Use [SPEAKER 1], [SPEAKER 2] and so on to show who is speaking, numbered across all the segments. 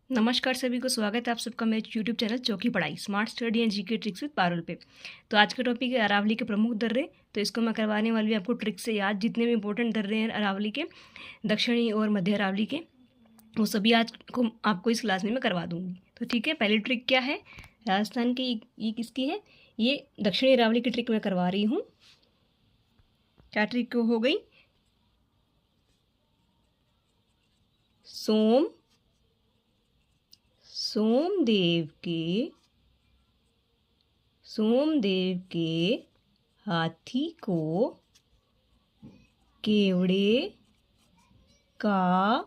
[SPEAKER 1] नमस्कार सभी को, स्वागत है आप सबका मेरे यूट्यूब चैनल चौकी पढ़ाई smart study and GK tricks with Parul पे। तो आज का टॉपिक है अरावली के प्रमुख दर्रे। तो इसको मैं करवाने वाली हूँ आपको ट्रिक से याद, जितने भी इंपॉर्टेंट दर्रे हैं अरावली के, दक्षिणी और मध्य अरावली के, वो सभी आज को आपको इस क्लास में मैं करवा दूँगी। तो ठीक है, पहली ट्रिक क्या है, राजस्थान की ये किसकी है, ये दक्षिणी अरावली की ट्रिक मैं करवा रही हूँ। क्या ट्रिक हो गई, सोमदेव के हाथी को केवड़े का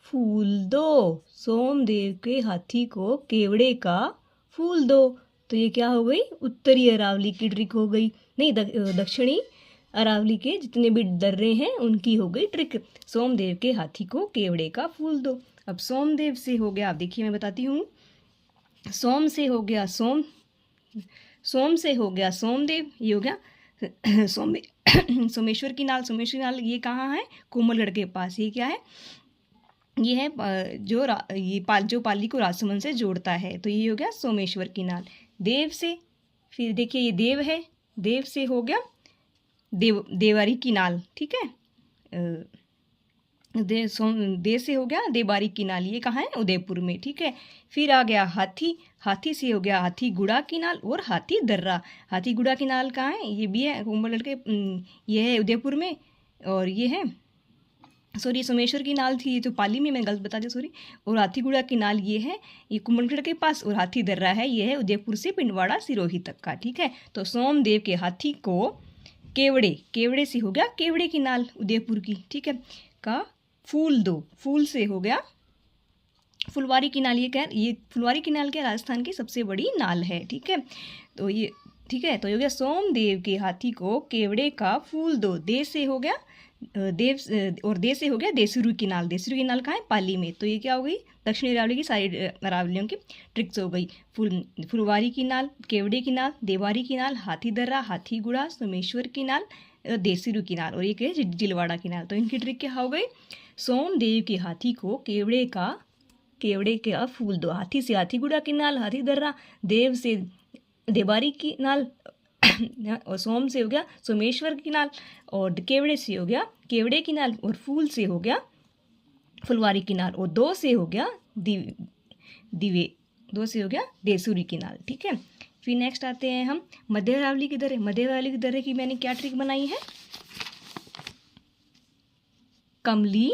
[SPEAKER 1] फूल दो। सोमदेव के हाथी को केवड़े का फूल दो। तो ये क्या हो गई, उत्तरी अरावली की ट्रिक हो गई। नहीं, दक्षिणी अरावली के जितने भी दर्रे हैं उनकी हो गई ट्रिक। सोमदेव के हाथी को केवड़े का फूल दो। अब सोमदेव से हो गया, अब देखिए मैं बताती हूँ। सोम से हो गया सोमदेव, ये हो गया सोमेश्वर की नाल। ये कहाँ है, कोमलगढ़ के पास। ये क्या है, ये है जो पाली को राजसमंद से जोड़ता है। तो ये हो गया सोमेश्वर की नाल। देव से, फिर देखिए ये देव है, देव से हो गया देवारी की नाल। ठीक है, दे से हो गया देवारी की नाल। ये कहाँ है, उदयपुर में। ठीक है, फिर आ गया हाथी। हाथी से हो गया हाथी गुड़ा की नाल और हाथी दर्रा। हाथी गुड़ा की नाल कहाँ है, ये भी है कोमलगढ़ के, ये है उदयपुर में। और ये है सोमेश्वर की नाल थी, ये तो पाली में, मैं गलत बता दिया, सॉरी। और हाथीगुड़ा की नाल ये है, ये कुंभलगढ़ के पास। और हाथी दर्रा है, ये है उदयपुर से पिंडवाड़ा सिरोही तक का। ठीक है, तो सोमदेव के हाथी को केवड़े से हो गया केवड़े की नाल उदयपुर की। ठीक है, का फूल दो। फूल से हो गया फुलवारी की नाल। ये फुलवारी की नाल क्या, राजस्थान की सबसे बड़ी नाल है। ठीक है, तो ये ठीक है, तो ये हो गया सोमदेव के हाथी को केवड़े का फूल दो। दे से हो गया और दे से हो गया देसुरु की नाल। देसुरु की नाल कहाँ है, पाली में। तो ये क्या हो गई, दक्षिणी अरावली की सारी अरावलियों की ट्रिक्स हो गई। फुलवारी की नाल, केवड़े की नाल, देवारी की नाल, हाथी दर्रा, हाथी गुड़ा, सोमेश्वर की नाल, देसुरु की नाल, और ये क्या है, जिलवाड़ा की नाल। तो इनकी ट्रिक क्या हो गई, सोमदेव के हाथी को केवड़े का फूल दो। हाथी से हाथी गुड़ा की नाल, हाथी दर्रा, देव से देवारी की नाल, और सोम से हो गया सोमेश्वर की नाल, और केवड़े से हो गया केवड़े की नाल, और फूल से हो गया फुलवारी की नाल, और दो से हो गया देसुरी की नाल। ठीक है, फिर नेक्स्ट आते हैं हम मध्य अरावली की दर्रे। मध्य अरावली की दर्रे की मैंने क्या ट्रिक बनाई है, कमली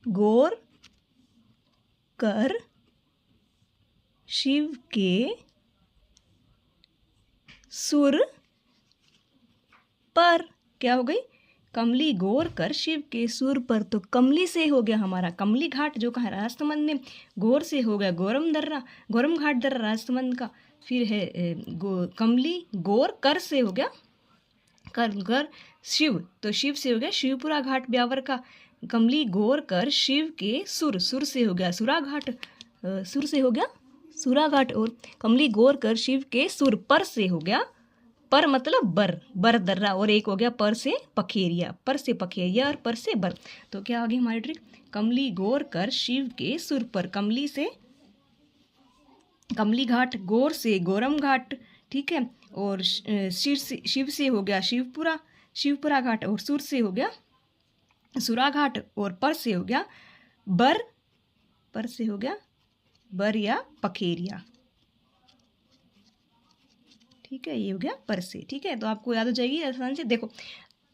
[SPEAKER 1] गौर कर शिव के सुर पर। क्या हो गई, कमली गौर कर शिव के सुर पर। तो कमली से हो गया हमारा कमली घाट, जो कहाँ राजसमंद में। गौर से हो गया गोरम घाट दर्रा राजसमंद का। फिर है कमली गौर कर से हो गया कर शिव, तो शिव से हो गया शिवपुरा घाट ब्यावर का। कमली गौर कर शिव के सुर से हो गया सुरा घाट, सुर से हो गया सुरा घाट। और कमली गौर कर शिव के सुर पर से हो गया, पर मतलब बर दर्रा। और एक हो गया पर से पखेरिया, और पर से बर। तो क्या आ गई हमारी ट्रिक, कमली गौर कर शिव के सुर पर। कमली से कमली घाट, गौर से गोरम घाट। ठीक है, और शिव से हो गया शिवपुरा घाट, और सुर से हो गया सुरा घाट, और पर से हो गया बर या पखेरिया। ठीक है, ये हो गया पर से। ठीक है, तो आपको याद हो जाएगी आसान से। देखो,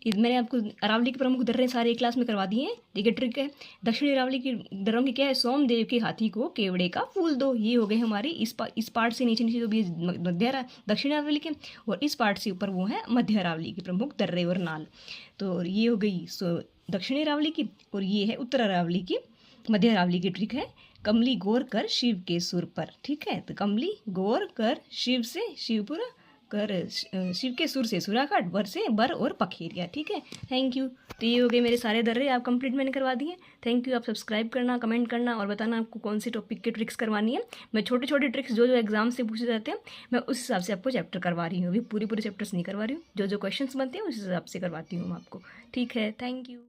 [SPEAKER 1] मैंने आपको अरावली के प्रमुख दर्रे सारे एक क्लास में करवा दिए हैं। देखिए ट्रिक है, दक्षिणी अरावली की दर्रों की क्या है, सोमदेव के हाथी को केवड़े का फूल दो। ये हो गए हमारे इस पार्ट से नीचे जो भी दक्षिण अरावली के, और इस पार्ट से ऊपर वो है मध्य अरावली के प्रमुख दर्रे और नाल। तो ये हो गई दक्षिणी अरावली की, और ये है उत्तर अरावली की, मध्य अरावली की ट्रिक है, कमली गौर कर शिव के सुर पर। ठीक है, तो कमली गौर कर शिव से शिवपुरा कर शिव के सुर से सुराखाट, बर से बर और पखेरिया। ठीक है, थैंक यू। तो ये हो गए मेरे सारे दर्रे, आप कंप्लीट मैंने करवा दिए। Thank you. आप सब्सक्राइब करना, कमेंट करना और बताना आपको कौन से टॉपिक के ट्रिक्स करवानी है। मैं छोटे छोटे ट्रिक्स जो जो एग्जाम से पूछे जाते हैं मैं उस हिसाब से आपको चैप्टर करवा रही हूँ। अभी पूरे पूरे चैप्टर्स नहीं करवा रही हूँ, जो जो क्वेश्चंस बनते हैं उस हिसाब से करवाती हूँ मैं आपको। ठीक है, थैंक यू।